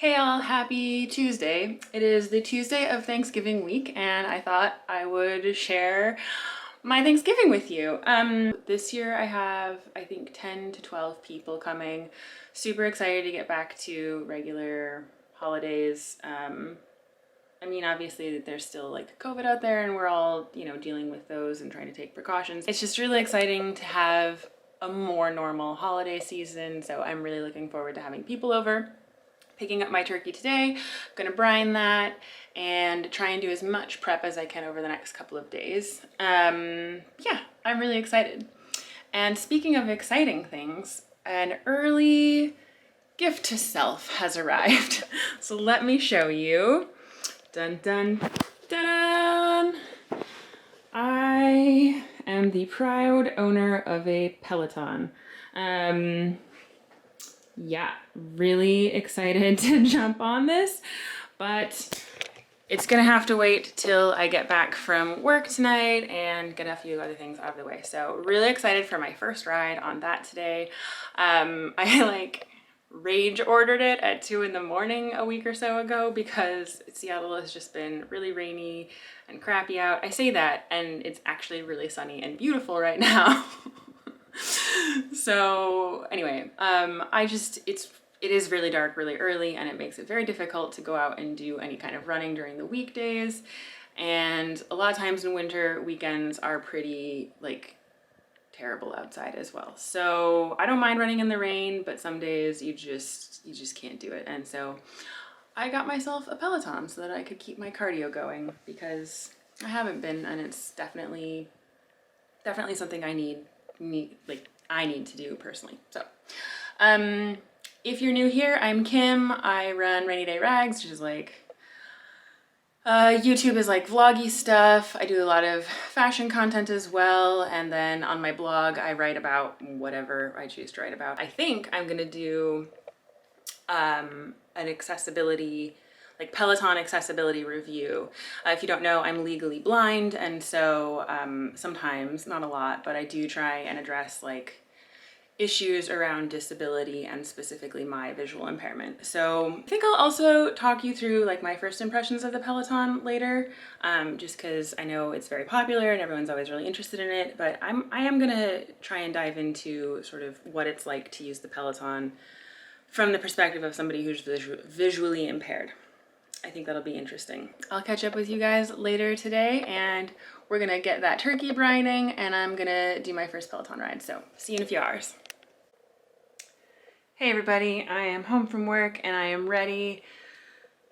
Hey all, happy Tuesday. It is the Tuesday of Thanksgiving week and I thought I would share my Thanksgiving with you. This year I have, I think 10 to 12 people coming. Super excited to get back to regular holidays. I mean, obviously there's still like COVID out there and we're all, dealing with those and trying to take precautions. It's just really exciting to have a more normal holiday season. So I'm really looking forward to having people over. Picking up my turkey today, gonna brine that and try and do as much prep as I can over the next couple of days. Yeah, I'm really excited. And speaking of exciting things, an early gift to self has arrived. So let me show you. Dun dun dun! I am the proud owner of a Peloton. Yeah, really excited to jump on this, but it's gonna have to wait till I get back from work tonight and get a few other things out of the way. So really excited for my first ride on that today. I rage ordered it at 2 in the morning a week or so ago because Seattle has just been really rainy and crappy out. I say that and it's actually really sunny and beautiful right now. So anyway, it is really dark really early and it makes it very difficult to go out and do any kind of running during the weekdays. And a lot of times in winter, weekends are pretty terrible outside as well. So I don't mind running in the rain, but some days you just can't do it. And so I got myself a Peloton so that I could keep my cardio going because I haven't been, and it's definitely something I need to do personally. So, if you're new here, I'm Kim. I run Rainy Day Rags, which is YouTube is vloggy stuff. I do a lot of fashion content as well. And then on my blog, I write about whatever I choose to write about. I think I'm gonna do an accessibility, Peloton accessibility review. If you don't know, I'm legally blind, and so sometimes, not a lot, but I do try and address issues around disability and specifically my visual impairment. So I think I'll also talk you through my first impressions of the Peloton later, just because I know it's very popular and everyone's always really interested in it, but I am gonna try and dive into sort of what it's like to use the Peloton from the perspective of somebody who's visually impaired. I think that'll be interesting. I'll catch up with you guys later today and we're gonna get that turkey brining and I'm gonna do my first Peloton ride. So see you in a few hours. Hey everybody, I am home from work and I am ready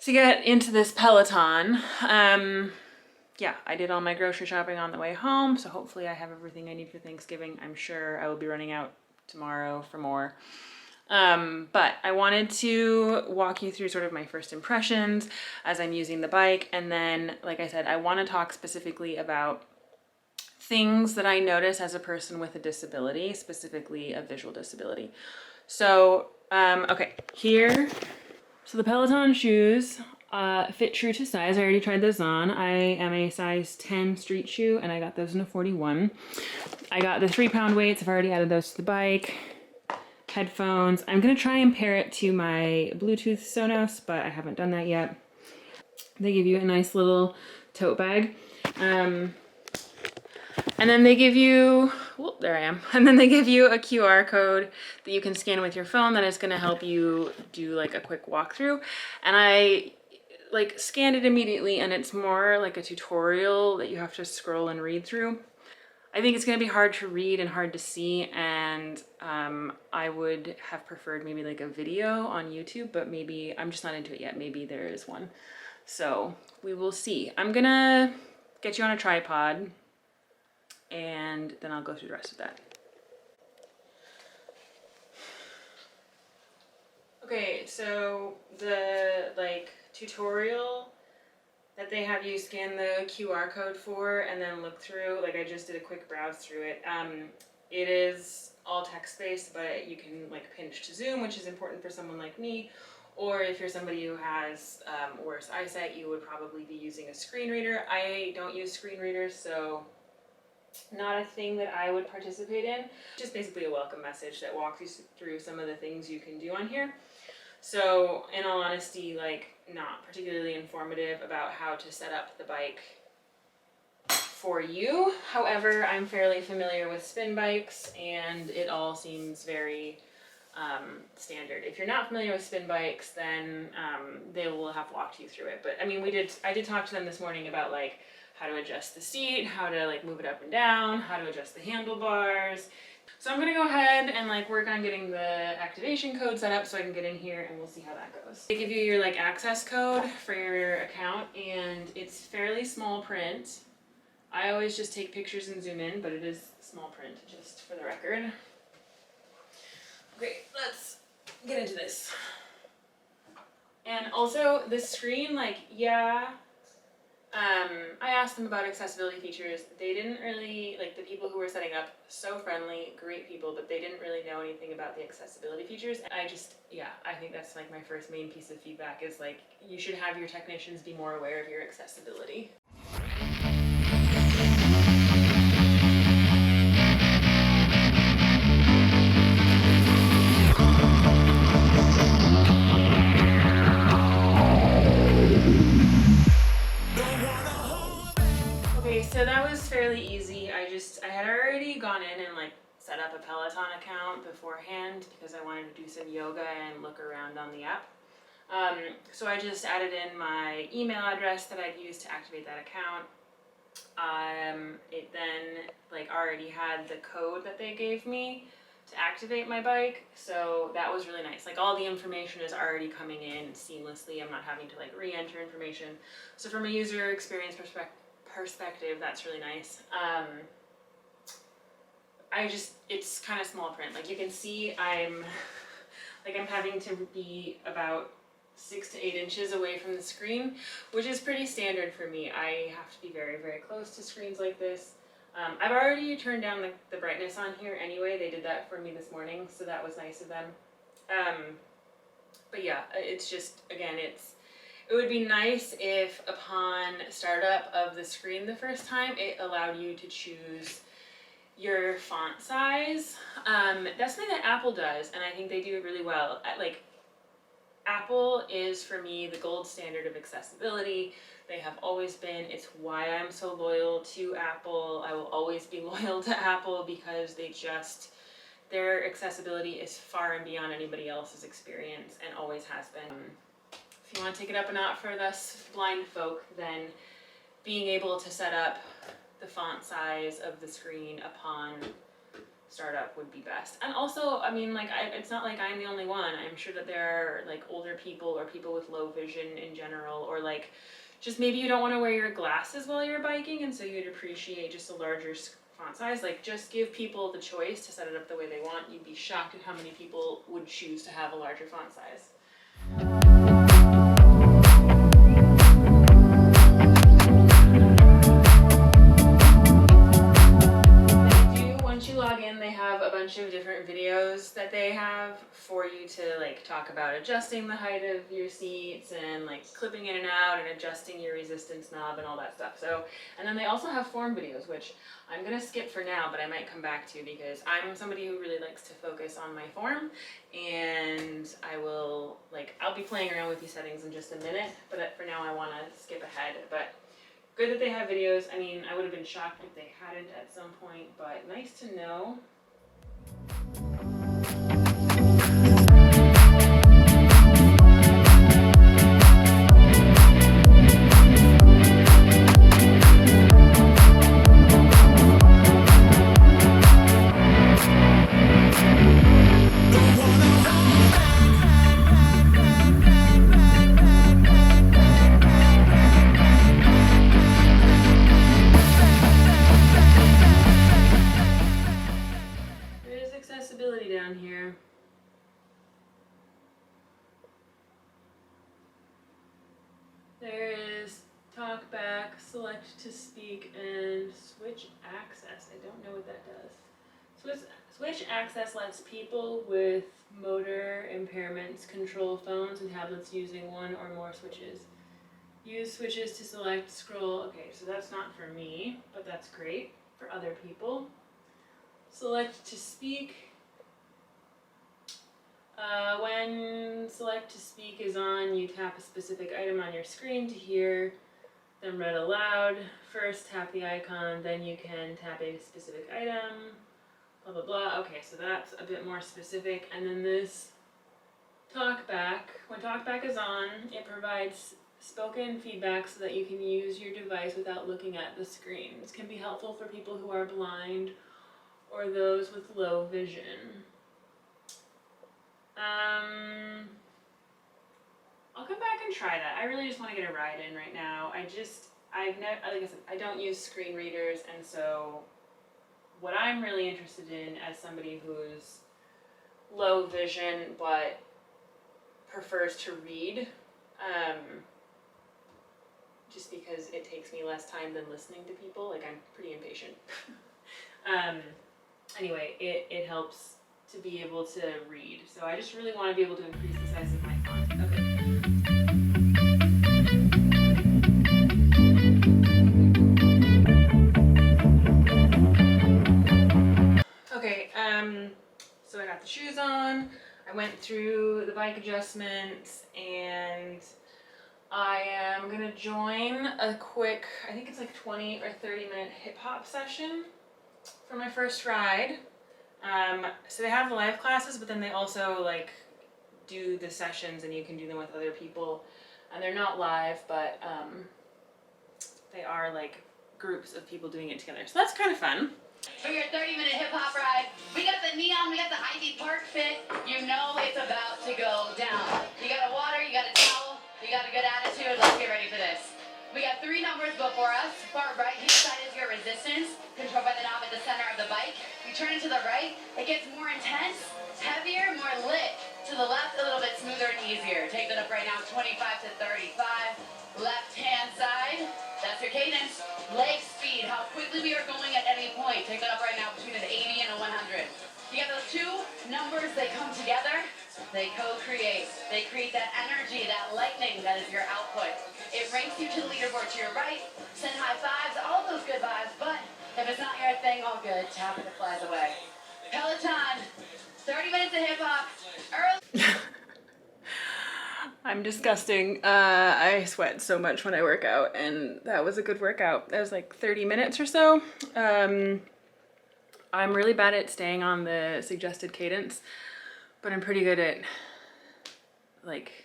to get into this Peloton. Yeah, I did all my grocery shopping on the way home, so hopefully I have everything I need for Thanksgiving. I'm sure I will be running out tomorrow for more. But I wanted to walk you through sort of my first impressions as I'm using the bike. And then, like I said, I want to talk specifically about things that I notice as a person with a disability, specifically a visual disability. So, okay, here. So the Peloton shoes fit true to size. I already tried those on. I am a size 10 street shoe and I got those in a 41. I got the 3-pound weights. I've already added those to the bike. Headphones. I'm gonna try and pair it to my Bluetooth Sonos, but I haven't done that yet. They give you a nice little tote bag. And then they give you, whoop, there I am. And then they give you a QR code that you can scan with your phone that is gonna help you do a quick walkthrough. And I scanned it immediately and it's more like a tutorial that you have to scroll and read through. I think it's going to be hard to read and hard to see, and I would have preferred maybe a video on YouTube, but maybe I'm just not into it yet. Maybe there is one. So we will see. I'm going to get you on a tripod and then I'll go through the rest of that. Okay, so the tutorial that they have you scan the QR code for and then look through, I just did a quick browse through it. It is all text-based, but you can pinch to zoom, which is important for someone like me, or if you're somebody who has worse eyesight, you would probably be using a screen reader. I don't use screen readers, so not a thing that I would participate in. Just basically a welcome message that walks you through some of the things you can do on here. So in all honesty, like not particularly informative about how to set up the bike for you. However, I'm fairly familiar with spin bikes and it all seems very standard. If you're not familiar with spin bikes, then they will have walked you through it. But I mean, I did talk to them this morning about like how to adjust the seat, how to like move it up and down, how to adjust the handlebars. So I'm gonna go ahead and like work on getting the activation code set up so I can get in here and we'll see how that goes. They give you your like access code for your account and it's fairly small print. I always just take pictures and zoom in, but it is small print just for the record. Okay, let's get into this. And also this screen, like, yeah, I asked them about accessibility features. They didn't really, like the people who were setting up, so friendly, great people, but they didn't really know anything about the accessibility features. I think that's like my first main piece of feedback is like, you should have your technicians be more aware of your accessibility. So that was fairly easy. I had already gone in and like set up a Peloton account beforehand because I wanted to do some yoga and look around on the app. So I just added in my email address that I'd use to activate that account. It then like already had the code that they gave me to activate my bike, so that was really nice. Like all the information is already coming in seamlessly. I'm not having to like re-enter information. So from a user experience perspective, that's really nice. It's kind of small print. Like you can see I'm having to be about 6 to 8 inches away from the screen, which is pretty standard for me. I have to be very, very close to screens like this. I've already turned down the brightness on here anyway. They did that for me this morning, so that was nice of them. But yeah, it's just, again, it would be nice if upon startup of the screen the first time, it allowed you to choose your font size. That's something that Apple does, and I think they do it really well. Like, Apple is, for me, the gold standard of accessibility. They have always been. It's why I'm so loyal to Apple. I will always be loyal to Apple because their accessibility is far and beyond anybody else's experience and always has been. If you want to take it up a notch for us blind folk, then being able to set up the font size of the screen upon startup would be best. And also, I mean, like, it's not like I'm the only one. I'm sure that there are like older people or people with low vision in general, or like just maybe you don't want to wear your glasses while you're biking and so you'd appreciate just a larger font size. Like, just give people the choice to set it up the way they want. You'd be shocked at how many people would choose to have a larger font size. Once you log in, they have a bunch of different videos that they have for you to like talk about adjusting the height of your seats and like clipping in and out and adjusting your resistance knob and all that stuff. So, and then they also have form videos, which I'm gonna skip for now, but I might come back to because I'm somebody who really likes to focus on my form, and I'll be playing around with these settings in just a minute, but for now I want to skip ahead. But good that they have videos. I mean, I would have been shocked if they hadn't at some point, but nice to know. Down here. There is talk back, select to speak, and switch access. I don't know what that does. Switch access lets people with motor impairments control phones and tablets using one or more switches. Use switches to select, scroll. Okay, so that's not for me, but that's great for other people. Select to speak. When select to speak is on, you tap a specific item on your screen to hear them read aloud. First tap the icon, then you can tap a specific item, blah blah blah. Okay, so that's a bit more specific. And then this talkback, when talkback is on, it provides spoken feedback so that you can use your device without looking at the screen. This can be helpful for people who are blind or those with low vision. I'll come back and try that. I really just want to get a ride in right now. I've never, like I said, I don't use screen readers, and so what I'm really interested in as somebody who's low vision but prefers to read, just because it takes me less time than listening to people. Like, I'm pretty impatient. Anyway, it helps to be able to read. So I just really want to be able to increase the size of my font. Okay. Okay, so I got the shoes on. I went through the bike adjustments, and I am gonna join a quick, I think it's like 20 or 30-minute hip hop session for my first ride. So they have the live classes, but then they also like do the sessions, and you can do them with other people. And they're not live, but they are like groups of people doing it together. So that's kind of fun. For your 30-minute hip hop ride, we got the neon, we got the Ivy Park fit. You know it's about to go down. You got a water, you got a towel, you got a good attitude. Let's get ready for this. We got 3 numbers before us. Far right hand side is your resistance, controlled by the knob at the center of the bike. You turn it to the right, it gets more intense, heavier, more lit. To the left, a little bit smoother and easier. Take that up right now, 25 to 35. Left hand side, that's your cadence. Leg speed, how quickly we are going at any point. Take that up right now between an 80 and a 100. You got those 2 numbers, they come together, they co-create. They create that energy, that lightning that is your output. It ranks you to the leaderboard to your right, send high fives, all those good vibes, but if it's not your thing, all good, tap it, it flies away. Peloton, 30 minutes of hip hop, early. I'm disgusting. I sweat so much when I work out, and that was a good workout. That was like 30 minutes or so. I'm really bad at staying on the suggested cadence, but I'm pretty good at like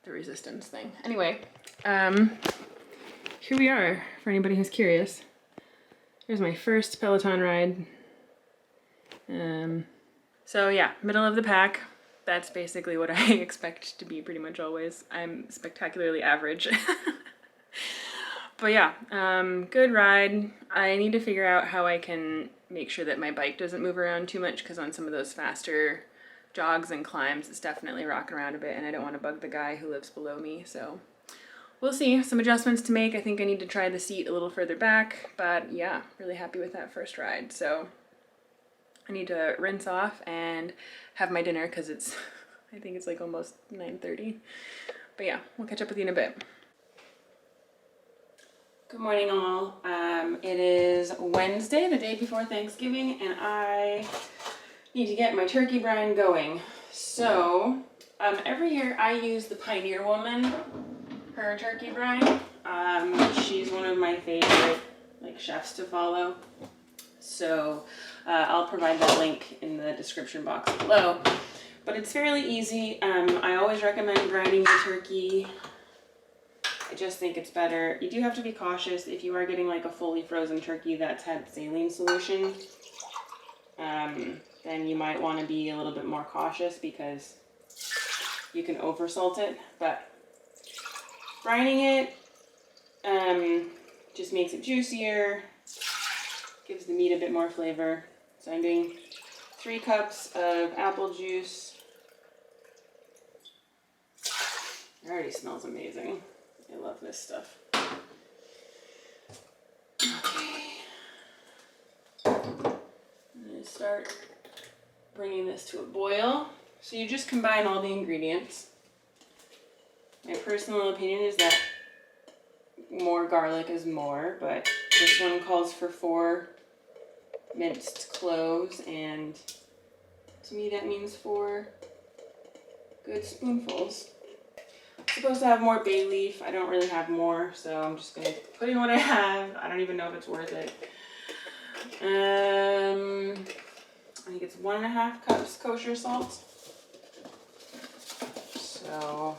the resistance thing. Anyway, here we are for anybody who's curious. Here's my first Peloton ride. So yeah, middle of the pack. That's basically what I expect to be pretty much always. I'm spectacularly average. But yeah, good ride. I need to figure out how I can make sure that my bike doesn't move around too much, because on some of those faster jogs and climbs, it's definitely rocking around a bit, and I don't want to bug the guy who lives below me. So we'll see. Some adjustments to make. I think I need to try the seat a little further back, but yeah, really happy with that first ride. So I need to rinse off and have my dinner, because it's, I think it's like almost 9:30. But yeah, we'll catch up with you in a bit. Good morning, all. It is Wednesday, the day before Thanksgiving, and I need to get my turkey brine going. So every year I use the Pioneer Woman, her turkey brine. She's one of my favorite like chefs to follow. So I'll provide that link in the description box below. But it's fairly easy. I always recommend brining your turkey. I just think it's better. You do have to be cautious if you are getting like a fully frozen turkey that's had saline solution. Then you might want to be a little bit more cautious, because you can oversalt it. But brining it just makes it juicier, gives the meat a bit more flavor. So I'm doing 3 cups of apple juice. It already smells amazing. I love this stuff. Okay. I'm going to start bringing this to a boil. So you just combine all the ingredients. My personal opinion is that more garlic is more, but this one calls for 4 minced cloves, and to me that means 4 good spoonfuls. I'm supposed to have more bay leaf. I don't really have more, so I'm just gonna put in what I have. I don't even know if it's worth it. I think it's 1.5 cups kosher salt. So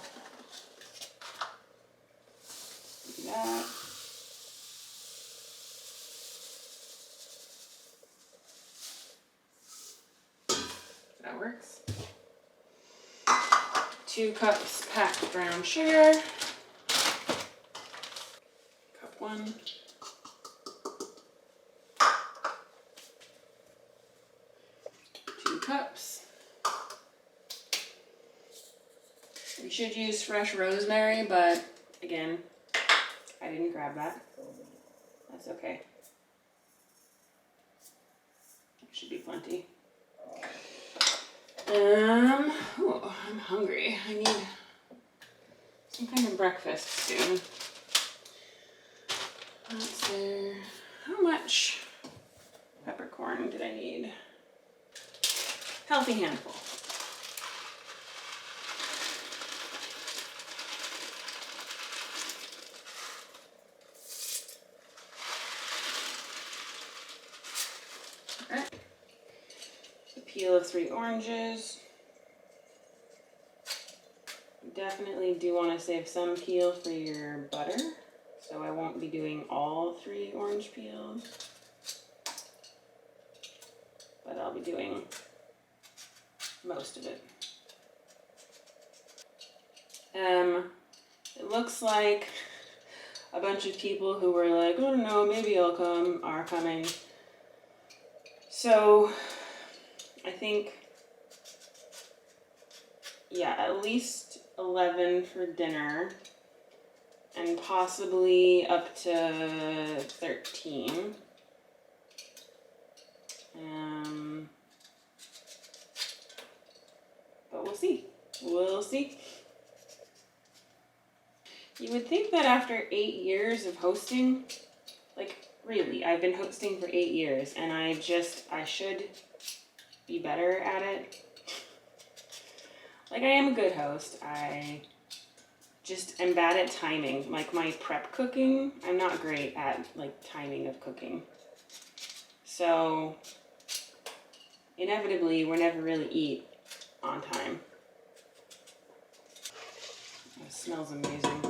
do that. That works. 2 cups packed brown sugar. Cup 1. 2 cups. You should use fresh rosemary, but again, I didn't grab that. That's okay. That should be plenty. Ooh, I'm hungry. I need some kind of breakfast soon. That's there. How much peppercorn did I need? Healthy handful. All right. The peel of 3 oranges. Definitely do want to save some peel for your butter, so I won't be doing all 3 orange peels, but I'll be doing most of it. It looks like a bunch of people who were like, oh no, maybe I'll come, are coming. So I think, yeah, at least 11 for dinner and possibly up to 13. But we'll see. We'll see. You would think that after 8 years of hosting, like really, I've been hosting for 8 years and I should be better at it. Like I am a good host. I just am bad at timing. Like my prep cooking, I'm not great at like timing of cooking. So inevitably, we're never really eat on time. It smells amazing.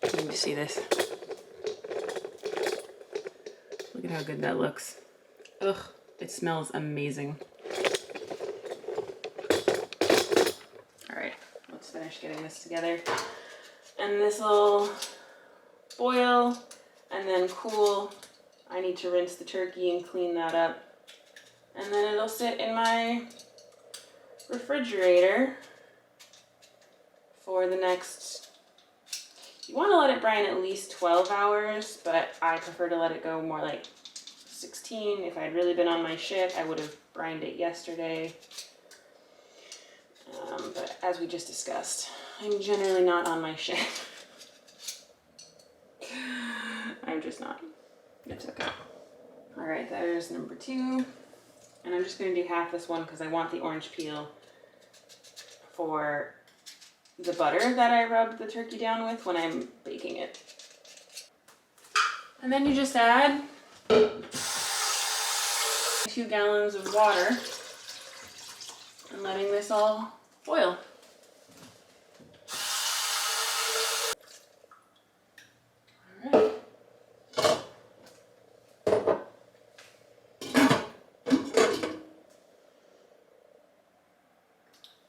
Let me see this. Look at how good that looks. Ugh, it smells amazing. All right, let's finish getting this together. And this will boil and then cool. I need to rinse the turkey and clean that up. And then it'll sit in my refrigerator for the next, you want to let it brine at least 12 hours, but I prefer to let it go more like 16. If I'd really been on my shit, I would have brined it yesterday. But as we just discussed, I'm generally not on my shit. I'm just not. It's okay. All right, there's number 2. And I'm just going to do half this one because I want the orange peel for the butter that I rubbed the turkey down with when I'm baking it. And then you just add 2 gallons of water and letting this all boil. All right.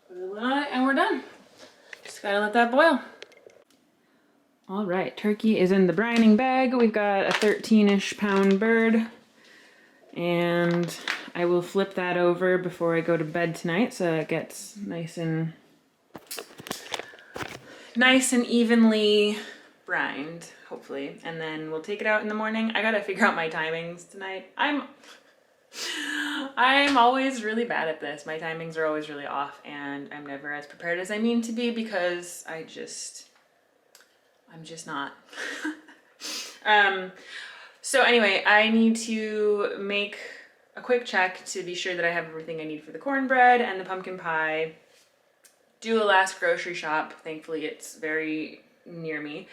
Put a lid on it and we're done. Just gotta let that boil. All right, turkey is in the brining bag. We've got a 13-ish pound bird, and I will flip that over before I go to bed tonight so it gets nice and evenly brined, hopefully. And then we'll take it out in the morning. I gotta figure out my timings tonight. I'm always really bad at this. My timings are always really off, and I'm never as prepared as I mean to be because I'm just not. So anyway, I need to make a quick check to be sure that I have everything I need for the cornbread and the pumpkin pie. Do a last grocery shop. Thankfully, it's very near me.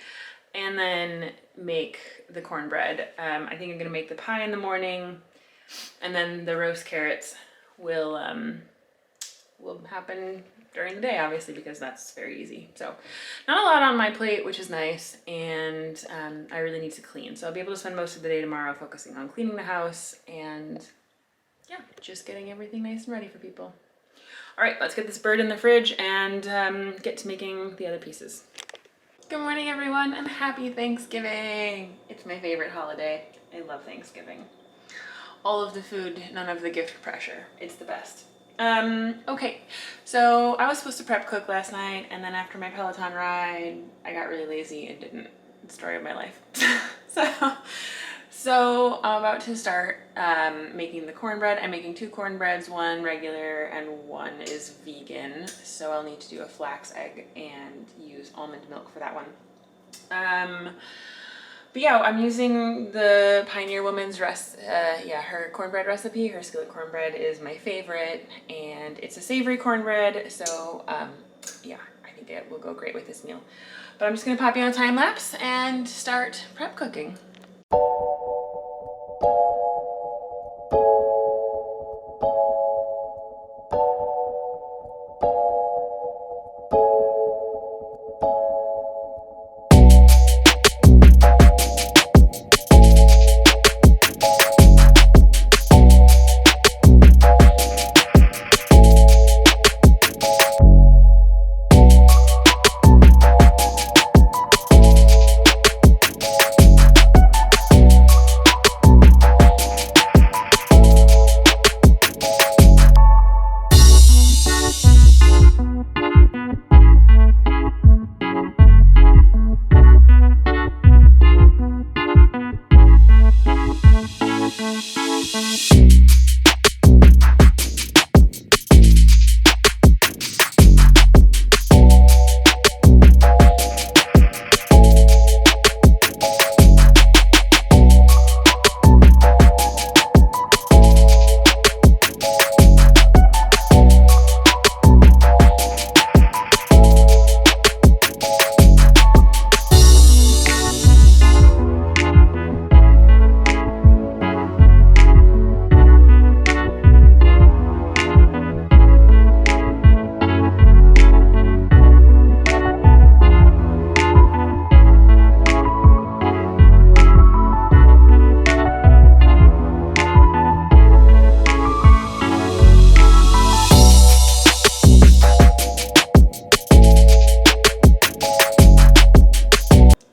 And then make the cornbread. I think I'm gonna make the pie in the morning, and then the roast carrots will happen during the day, obviously, because that's very easy. So not a lot on my plate, which is nice, and I really need to clean. So I'll be able to spend most of the day tomorrow focusing on cleaning the house and yeah, just getting everything nice and ready for people. All right, let's get this bird in the fridge and get to making the other pieces. Good morning, everyone, and happy Thanksgiving. It's my favorite holiday. I love Thanksgiving. All of the food, none of the gift pressure. It's the best. Okay, so I was supposed to prep cook last night, and then after my Peloton ride, I got really lazy and didn't. Story of my life. So I'm about to start making the cornbread. I'm making 2 cornbreads, one regular and one is vegan. So I'll need to do a flax egg and use almond milk for that one. But yeah, I'm using the Pioneer Woman's her cornbread recipe. Her skillet cornbread is my favorite, and it's a savory cornbread. So yeah, I think it will go great with this meal. But I'm just gonna pop you on a time lapse and start prep cooking.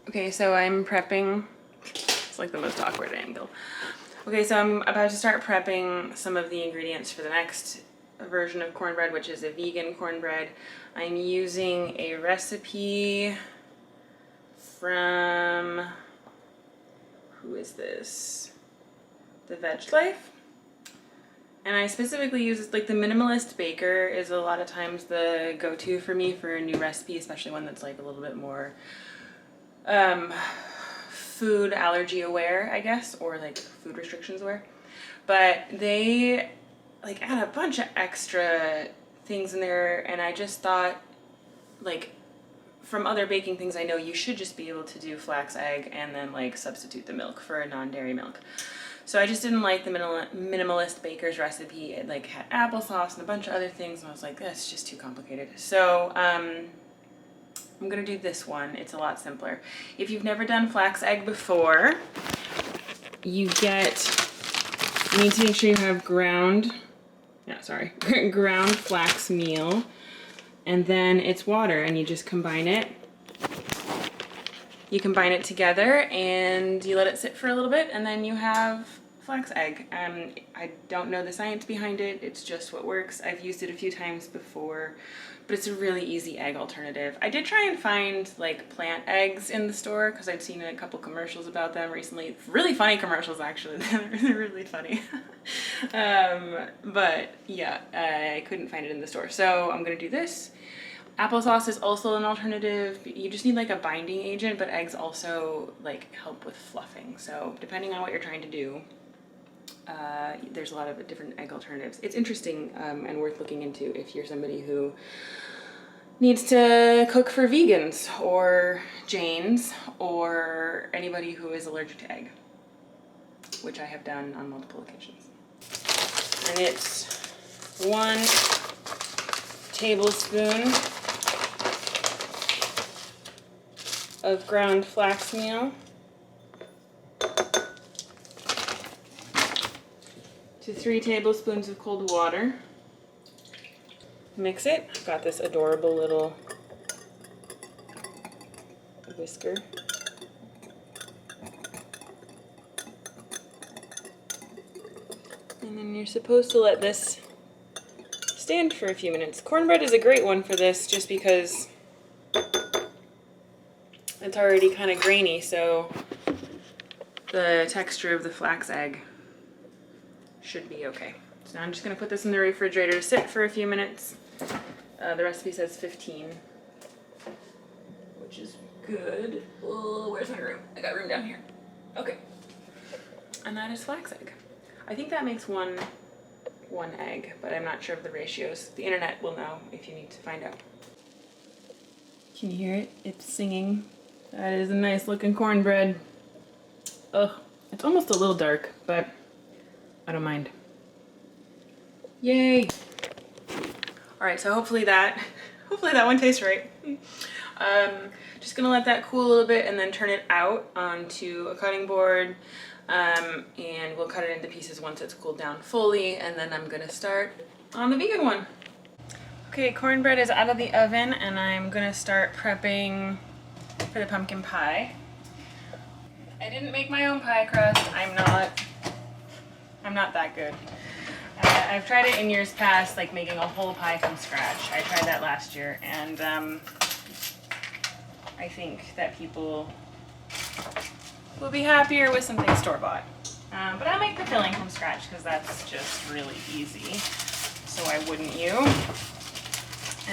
Okay, so I'm prepping. It's like the most awkward angle. Okay, so I'm about to start prepping some of the ingredients for the next version of cornbread, which is a vegan cornbread. I'm using a recipe from, who is this? The Veg Life. And I specifically use, like, the Minimalist Baker is a lot of times the go-to for me for a new recipe, especially one that's like a little bit more food allergy aware, I guess, or like food restrictions aware. But they like add a bunch of extra things in there, and I just thought, like, from other baking things I know, you should just be able to do flax egg and then like substitute the milk for a non-dairy milk. So I just didn't like the Minimalist Baker's recipe. It like had applesauce and a bunch of other things, and I was like, that's just too complicated. So I'm gonna do this one. It's a lot simpler. If you've never done flax egg before, you need to make sure you have ground flax meal, and then it's water, and you just combine it. You combine it together and you let it sit for a little bit, and then you have flax egg. I don't know the science behind it. It's just what works. I've used it a few times before, but it's a really easy egg alternative. I did try and find like plant eggs in the store because I'd seen a couple commercials about them recently. Really funny commercials, actually. They're really funny. But yeah, I couldn't find it in the store. So I'm gonna do this. Applesauce is also an alternative. You just need like a binding agent, but eggs also like help with fluffing. So depending on what you're trying to do, There's a lot of different egg alternatives. It's interesting and worth looking into if you're somebody who needs to cook for vegans or Jains or anybody who is allergic to egg, which I have done on multiple occasions. And it's 1 tablespoon of ground flax meal to 3 tablespoons of cold water. Mix it. I've got this adorable little whisker. And then you're supposed to let this stand for a few minutes. Cornbread is a great one for this just because it's already kind of grainy, so the texture of the flax egg should be okay. So now I'm just going to put this in the refrigerator to sit for a few minutes. The recipe says 15, which is good. Oh, where's my room? I got room down here. Okay. And that is flax egg. I think that makes one egg, but I'm not sure of the ratios. The internet will know if you need to find out. Can you hear it? It's singing. That is a nice looking cornbread. Ugh, it's almost a little dark, but I don't mind. Yay! All right, so hopefully that one tastes right. Just gonna let that cool a little bit and then turn it out onto a cutting board, and we'll cut it into pieces once it's cooled down fully, and then I'm gonna start on the vegan one. Okay, cornbread is out of the oven, and I'm gonna start prepping for the pumpkin pie. I didn't make my own pie crust. I'm not that good. I've tried it in years past, like making a whole pie from scratch. I tried that last year, and I think that people will be happier with something store-bought. But I'll make the filling from scratch because that's just really easy. So why wouldn't you?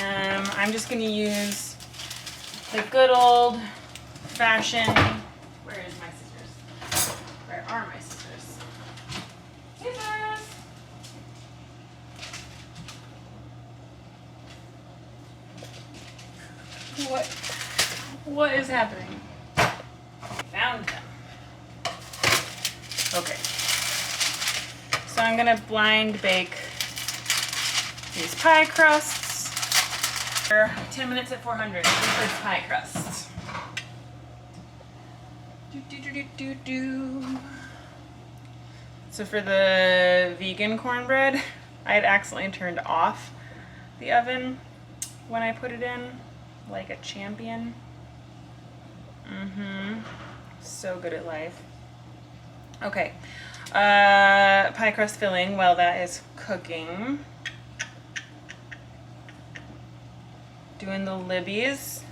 I'm just gonna use the good old-fashioned. Where is my scissors? Where are my scissors? Scissors! What is happening? Found them. Okay. So I'm gonna blind bake these pie crusts for 10 minutes at 400 for the first pie crust. So for the vegan cornbread, I had accidentally turned off the oven when I put it in, like a champion. So good at life. Okay. Pie crust filling, while that is cooking. Doing the libbies.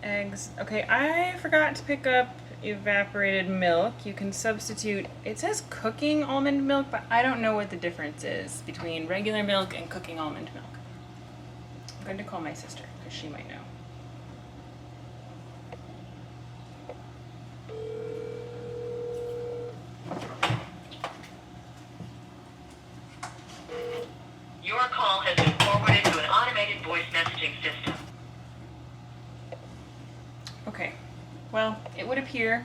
Eggs. Okay, I forgot to pick up evaporated milk. You can substitute, it says cooking almond milk, but I don't know what the difference is between regular milk and cooking almond milk. I'm going to call my sister because she might know. Your call has been forwarded to an automated voice messaging system. Okay, well, it would appear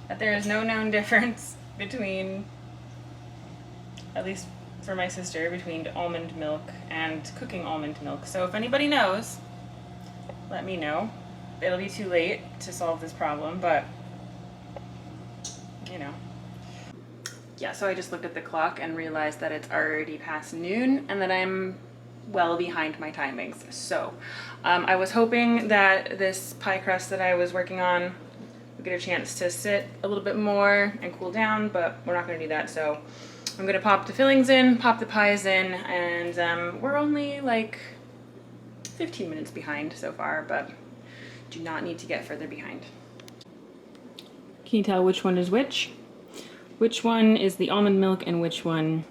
that there is no known difference between, at least for my sister, between almond milk and cooking almond milk. So if anybody knows, let me know. It'll be too late to solve this problem, but, you know. Yeah, so I just looked at the clock and realized that it's already past noon and that I'm well behind my timings. So I was hoping that this pie crust that I was working on would get a chance to sit a little bit more and cool down, but we're not going to do that. So I'm going to pop the fillings in, pop the pies in, and we're only like 15 minutes behind so far, but do not need to get further behind. Can you tell which one is which? Which one is the almond milk and which one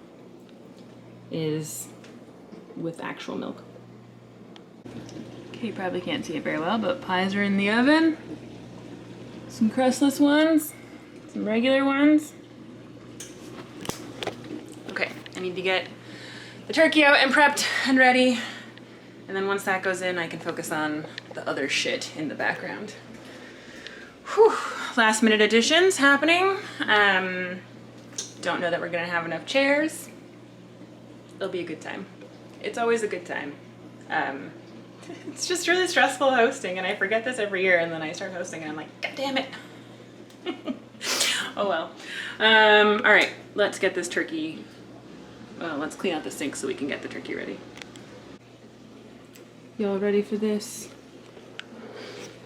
is with actual milk? Okay, you probably can't see it very well, but pies are in the oven. Some crustless ones, some regular ones. Okay, I need to get the turkey out and prepped and ready. And then once that goes in, I can focus on the other shit in the background. Whew, last minute additions happening. Don't know that we're gonna have enough chairs. It'll be a good time. It's always a good time. It's just really stressful hosting, and I forget this every year, and then I start hosting and I'm like, God damn it. Oh well. All right, let's get this turkey. Well, let's clean out the sink so we can get the turkey ready. Y'all ready for this?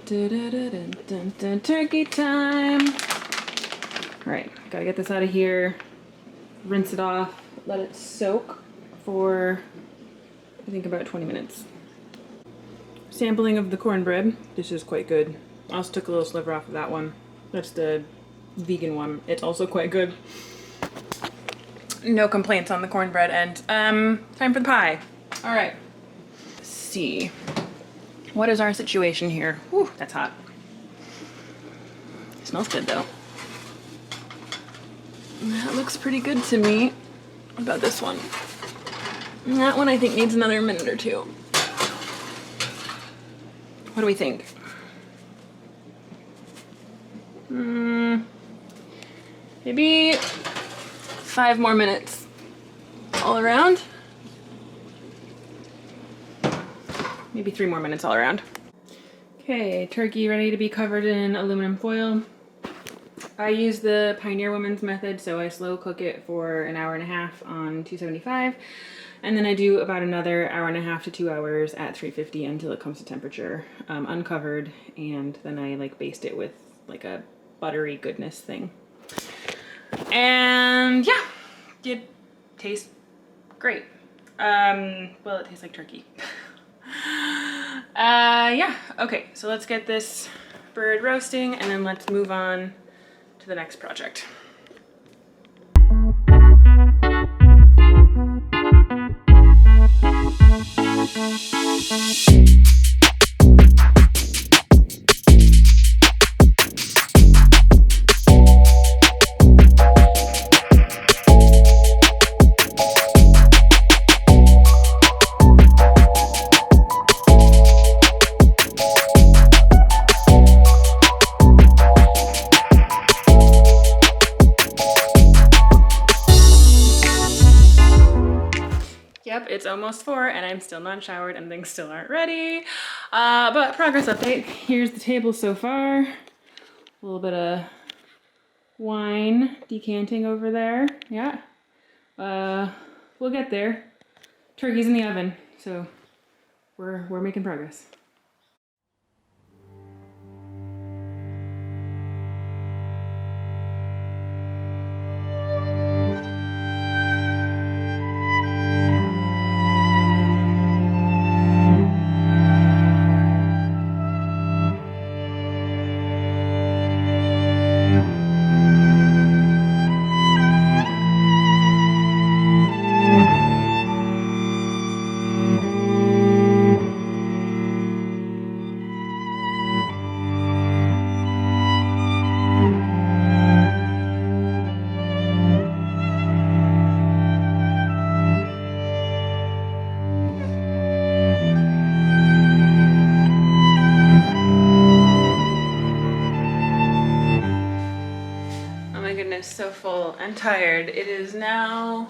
Dun, turkey time. All right, gotta get this out of here, rinse it off, let it soak for, I think, about 20 minutes. Sampling of the cornbread. This is quite good. I also took a little sliver off of that one. That's the vegan one. It's also quite good. No complaints on the cornbread end. Time for the pie. All right. Let's see. What is our situation here? Whew, that's hot. It smells good though. That looks pretty good to me. What about this one? That one I think needs another minute or two. What do we think? Maybe 5 more minutes all around. Maybe 3 more minutes all around. Okay, turkey ready to be covered in aluminum foil. I use the Pioneer Woman's method, so I slow cook it for an hour and a half on 275, and then I do about another hour and a half to 2 hours at 350 until it comes to temperature, uncovered, and then I like baste it with like a buttery goodness thing. And yeah, it tastes great. Well, it tastes like turkey. Yeah, okay, so let's get this bird roasting and then let's move on to the next project. Yep, it's almost 4 and I'm still not showered and things still aren't ready. But progress update. Here's the table so far. A little bit of wine decanting over there. Yeah. We'll get there. Turkey's in the oven, so we're making progress. So full and tired. It is now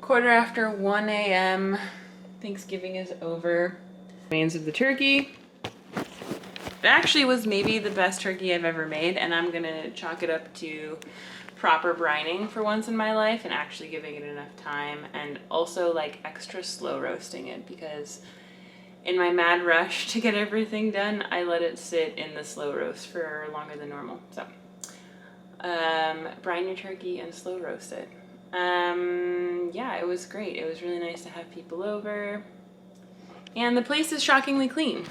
1:15 a.m. Thanksgiving is over. Remains of the turkey. It actually was maybe the best turkey I've ever made, and I'm gonna chalk it up to proper brining for once in my life and actually giving it enough time, and also like extra slow roasting it, because in my mad rush to get everything done, I let it sit in the slow roast for longer than normal. So brine your turkey and slow roast it. Yeah, it was great. It was really nice to have people over. And the place is shockingly clean.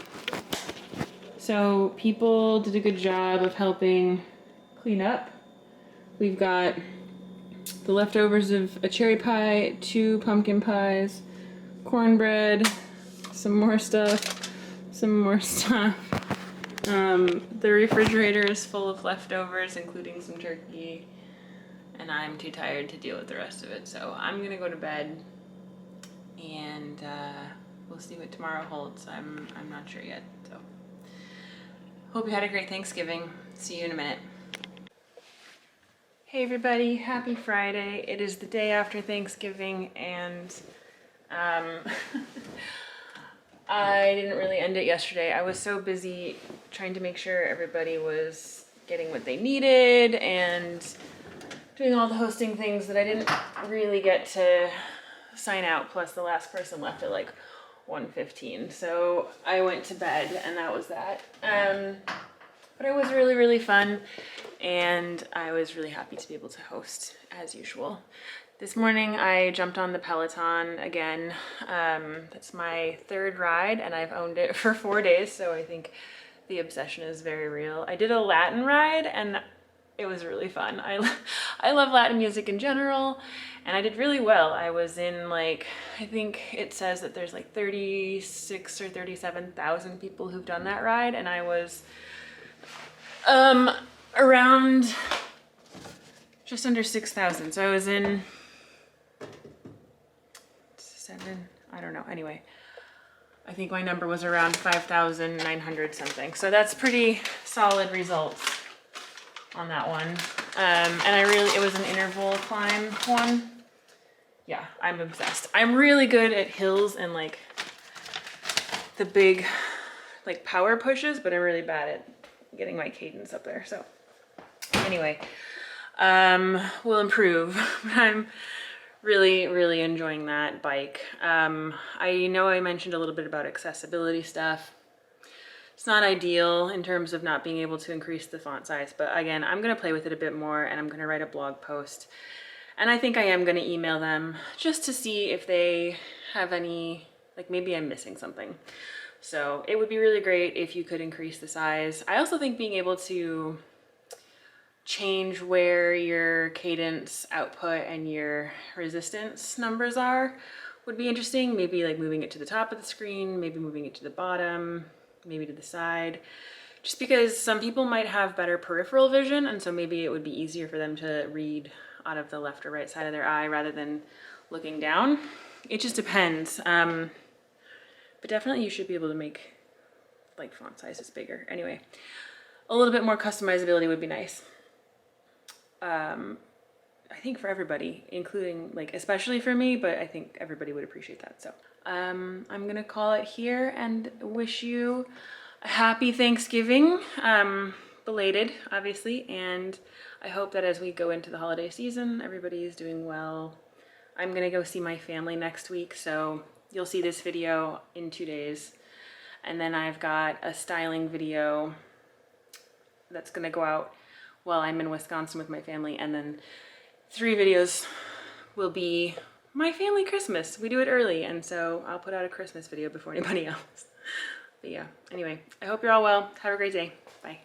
So people did a good job of helping clean up. We've got the leftovers of a cherry pie, 2 pumpkin pies, cornbread, some more stuff, The refrigerator is full of leftovers, including some turkey, and I'm too tired to deal with the rest of it. So I'm gonna go to bed, and we'll see what tomorrow holds. I'm not sure yet. So hope you had a great Thanksgiving. See you in a minute. Hey everybody, happy Friday. It is the day after Thanksgiving, and I didn't really end it yesterday. I was so busy trying to make sure everybody was getting what they needed and doing all the hosting things that I didn't really get to sign out. Plus the last person left at like 1:15. So I went to bed and that was that. But it was really, really fun. And I was really happy to be able to host as usual. This morning I jumped on the Peloton again. That's my third ride and I've owned it for 4 days, so I think the obsession is very real. I did a Latin ride and it was really fun. I love Latin music in general, and I did really well. I was in like, I think it says that there's like 36 or 37,000 people who've done that ride, and I was around just under 6,000. So I was in 7, I don't know. Anyway, I think my number was around 5,900 something. So that's pretty solid results on that one. And it was an interval climb one. Yeah, I'm obsessed. I'm really good at hills and like the big like power pushes, but I'm really bad at getting my cadence up there. So anyway, we'll improve. I'm really, really enjoying that bike. I know I mentioned a little bit about accessibility stuff. It's not ideal in terms of not being able to increase the font size, but again, I'm gonna play with it a bit more and I'm gonna write a blog post. And I think I am gonna email them just to see if they have any, like maybe I'm missing something. So it would be really great if you could increase the size. I also think being able to change where your cadence output and your resistance numbers are would be interesting. Maybe like moving it to the top of the screen, maybe moving it to the bottom, maybe to the side, just because some people might have better peripheral vision, and so maybe it would be easier for them to read out of the left or right side of their eye rather than looking down. It just depends. But definitely you should be able to make like font sizes bigger. Anyway, a little bit more customizability would be nice. I think for everybody, including like, especially for me, but I think everybody would appreciate that. So I'm gonna call it here and wish you a happy Thanksgiving, belated obviously, and I hope that as we go into the holiday season, everybody is doing well. I'm gonna go see my family next week, so you'll see this video in 2 days, and then I've got a styling video that's gonna go out while I'm in Wisconsin with my family, and then 3 videos will be my family Christmas. We do it early, and so I'll put out a Christmas video before anybody else. But yeah, anyway, I hope you're all well. Have a great day. Bye.